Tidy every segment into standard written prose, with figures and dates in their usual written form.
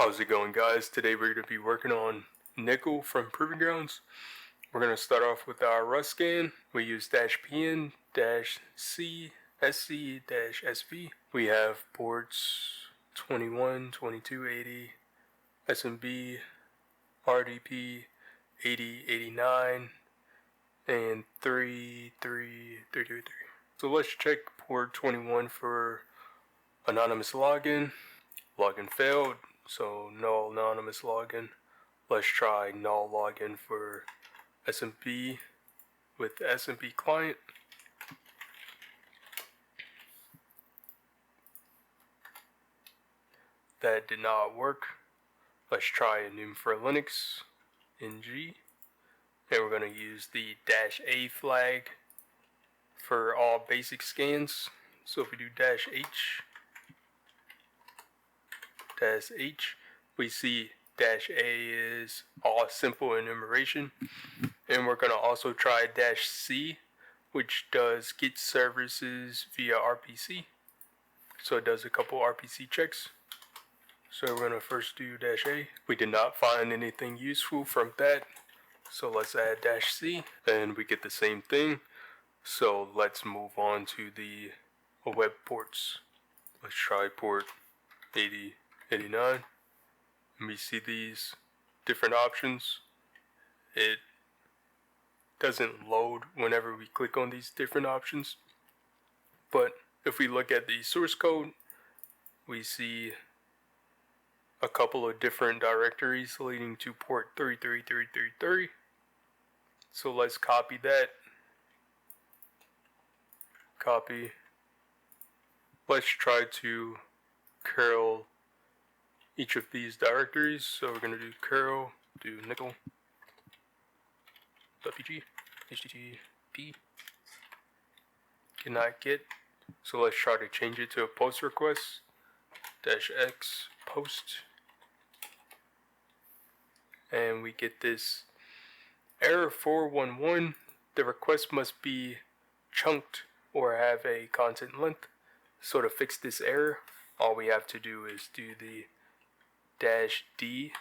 How's it going, guys? Today we're going to be working on Nickel from Proving Grounds. We're going to start off with our Rust scan. We use -pn -c sc -sv. We have ports 21, 22, 80, SMB, RDP, 80, 89, and 33333. So let's check port 21 for anonymous login. Login failed. So null anonymous login. Let's try null login for SMP with the SMP client. That did not work. Let's try enum for Linux ng. And we're going to use the -a flag for all basic scans. So if we do -h, we see -a is all simple enumeration, and we're going to also try -c, which does get services via RPC. So it does a couple RPC checks. So we're going to first do -a. We did not find anything useful from that, so let's add -c, and we get the same thing. So let's move on to the web ports. Let's try port 80, 89. And we see these different options. It doesn't load whenever we click on these different options. But if we look at the source code, we see a couple of different directories leading to port 33333. So let's copy that. Copy. Let's try to curl each of these directories. So we're going to do curl, do nickel.pg, http, cannot get. So let's try to change it to a post request, -x post. And we get this error 411. The request must be chunked or have a content length. So to fix this error, all we have to do is do the -d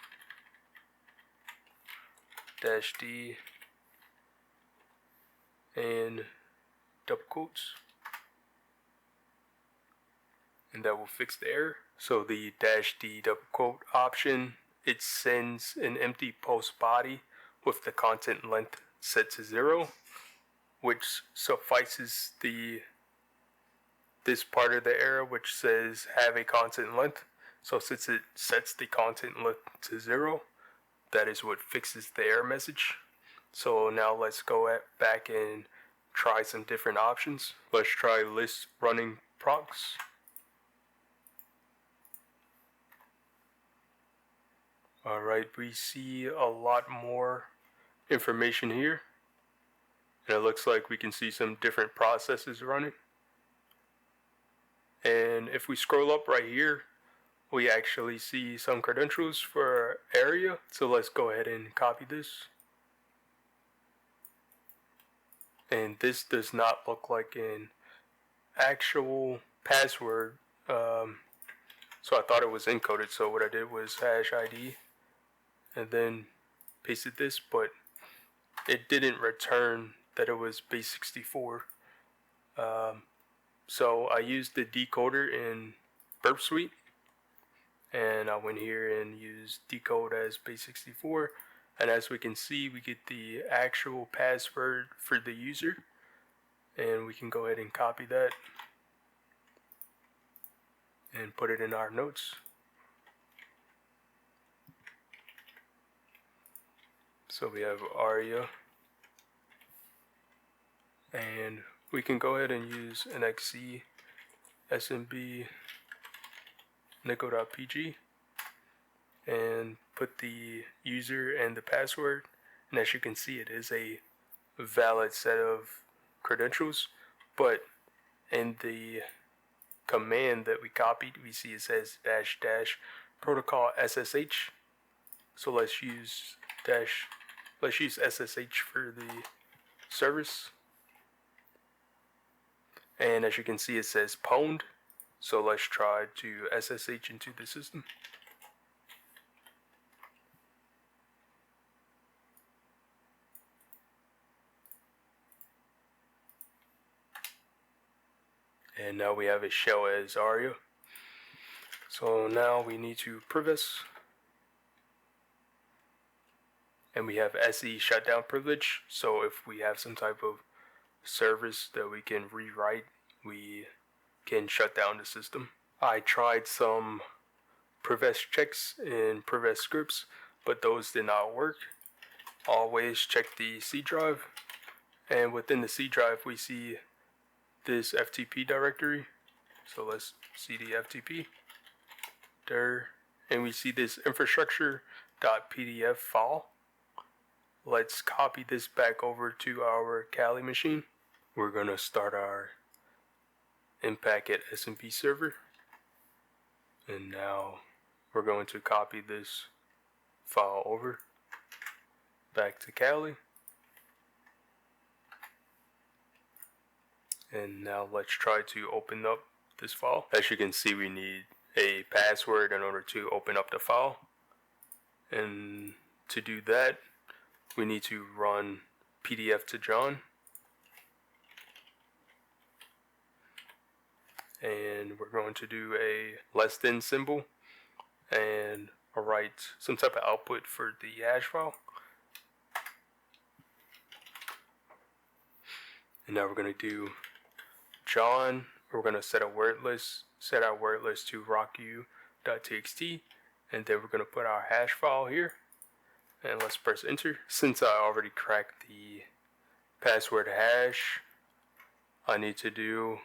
and double quotes, and that will fix the error. So the -d double quote option, it sends an empty post body with the content length set to 0, which suffices this part of the error which says have a content length. So since it sets the content length to 0, that is what fixes the error message. So now let's go back and try some different options. Let's try list running procs. Alright, we see a lot more information here. And it looks like we can see some different processes running. And if we scroll up right here, we actually see some credentials for area. So let's go ahead and copy this. And this does not look like an actual password. So I thought it was encoded. So what I did was #ID and then pasted this, but it didn't return that it was base64. So I used the decoder in Burp Suite, and I went here and used decode as base64, and as we can see, we get the actual password for the user, and we can go ahead and copy that and put it in our notes. So we have aria, and we can go ahead and use nxc smb nickel.pg and put the user and the password, and as you can see, it is a valid set of credentials, but in the command that we copied, we see it says -- protocol SSH. So let's use SSH for the service. And as you can see, it says pwned. So let's try to SSH into the system. And now we have a shell as ARIA. So now we need to previs. And we have SE shutdown privilege. So if we have some type of service that we can rewrite, we can shut down the system. I tried some previs checks in previs scripts, but those did not work. Always check the C drive. And within the C drive, we see this FTP directory. So let's cd FTP there, and we see this infrastructure.pdf file. Let's copy this back over to our Kali machine. We're gonna start our Impact SMP server, and now we're going to copy this file over back to Kali. And now let's try to open up this file. As you can see, we need a password in order to open up the file. And to do that, we need to run PDF to John. And we're going to do a less than symbol and write some type of output for the hash file. And now we're going to do John. We're going to set a word list, set our word list to rocku.txt, and then we're going to put our hash file here, and let's press enter. Since I already cracked the password hash, I need to do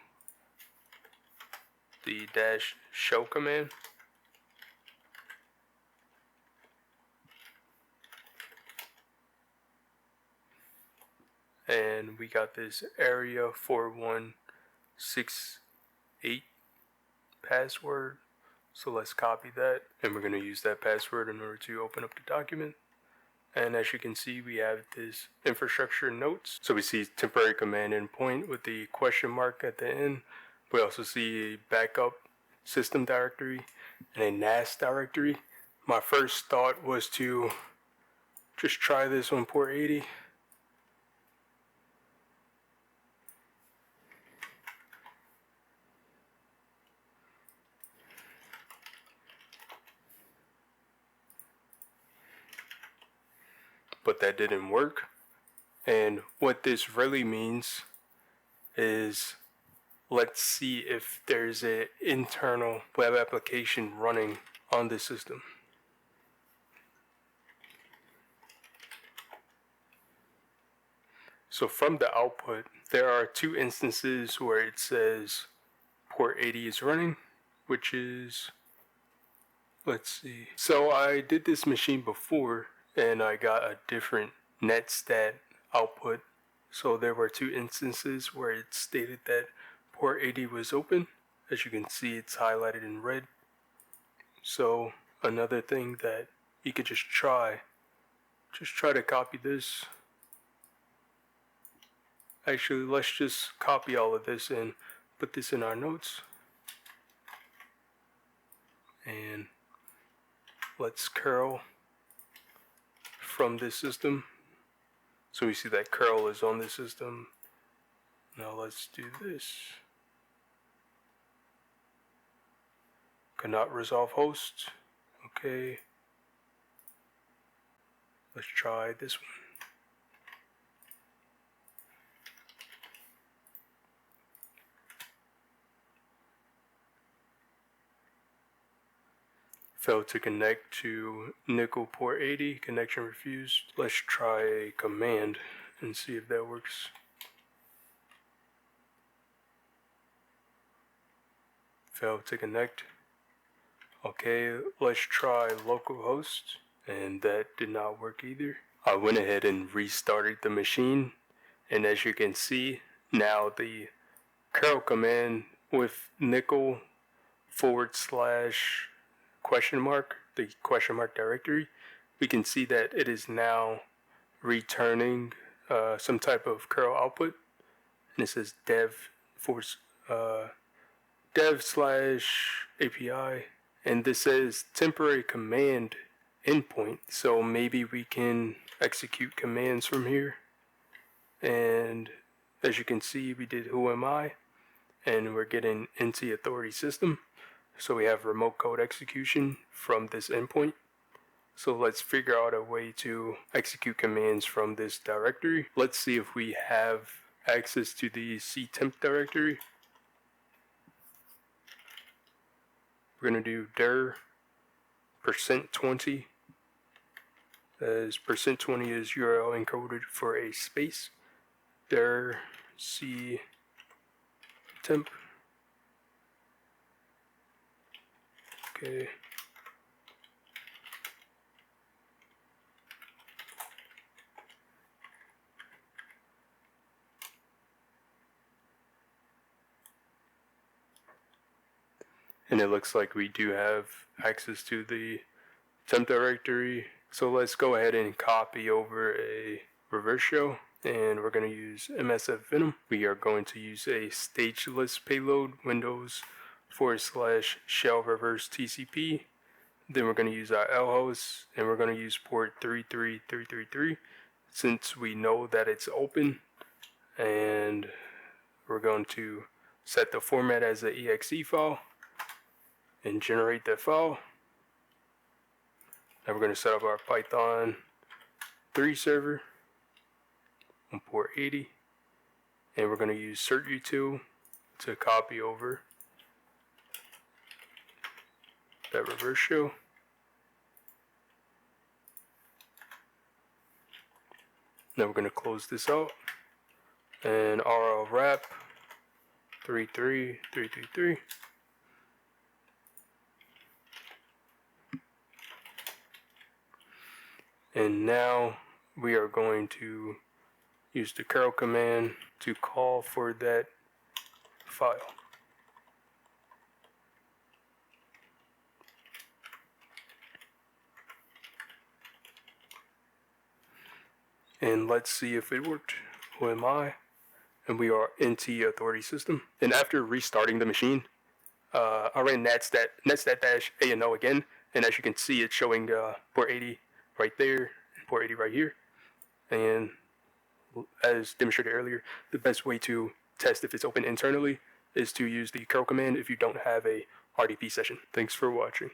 the -show command. And we got this area 4168 password. So let's copy that, and we're going to use that password in order to open up the document. And as you can see, we have this infrastructure notes. So we see temporary command endpoint with the question mark at the end. We also see a backup system directory and a NAS directory. My first thought was to just try this on port 80. But that didn't work. And what this really means is, let's see if there's an internal web application running on this system. So from the output, there are two instances where it says port 80 is running, which is, let's see. So I did this machine before, and I got a different netstat output. So there were two instances where it stated that port 80 was open. As you can see, it's highlighted in red. So another thing that you could just try to copy this. Actually, let's just copy all of this and put this in our notes. And let's curl from this system. So we see that curl is on this system. Now let's do this. Cannot resolve host. Okay. Let's try this one. Failed to connect to nickel port 80, connection refused. Let's try a command and see if that works. Failed to connect. Okay, let's try localhost, and that did not work either. I went ahead and restarted the machine, and as you can see, now the curl command with nickel / question mark, the question mark directory, we can see that it is now returning some type of curl output, and it says dev/API, and this says temporary command endpoint. So maybe we can execute commands from here. And as you can see, we did who am I, and we're getting NT authority system. So we have remote code execution from this endpoint. So let's figure out a way to execute commands from this directory. Let's see if we have access to the ctemp directory. We're going to do dir %20, as %20 is URL encoded for a space. Dir ctemp. Okay. And it looks like we do have access to the temp directory. So let's go ahead and copy over a reverse shell, and we're going to use MSF Venom. We are going to use a stageless payload, Windows /shell reverse TCP. Then we're going to use our lhost, and we're going to use port 33333 since we know that it's open. And we're going to set the format as an exe file and generate that file. Now we're going to set up our Python 3 server on port 80, and we're going to use certutil to copy over that reverse shell. Now we're going to close this out, and rl wrap 33333. And now we are going to use the curl command to call for that file. And let's see if it worked. Who am I? And we are NT authority system. And after restarting the machine, I ran netstat-a-no again, and as you can see, it's showing port 80 right there, and port 80 right here. And as demonstrated earlier, the best way to test if it's open internally is to use the curl command if you don't have a RDP session. Thanks for watching.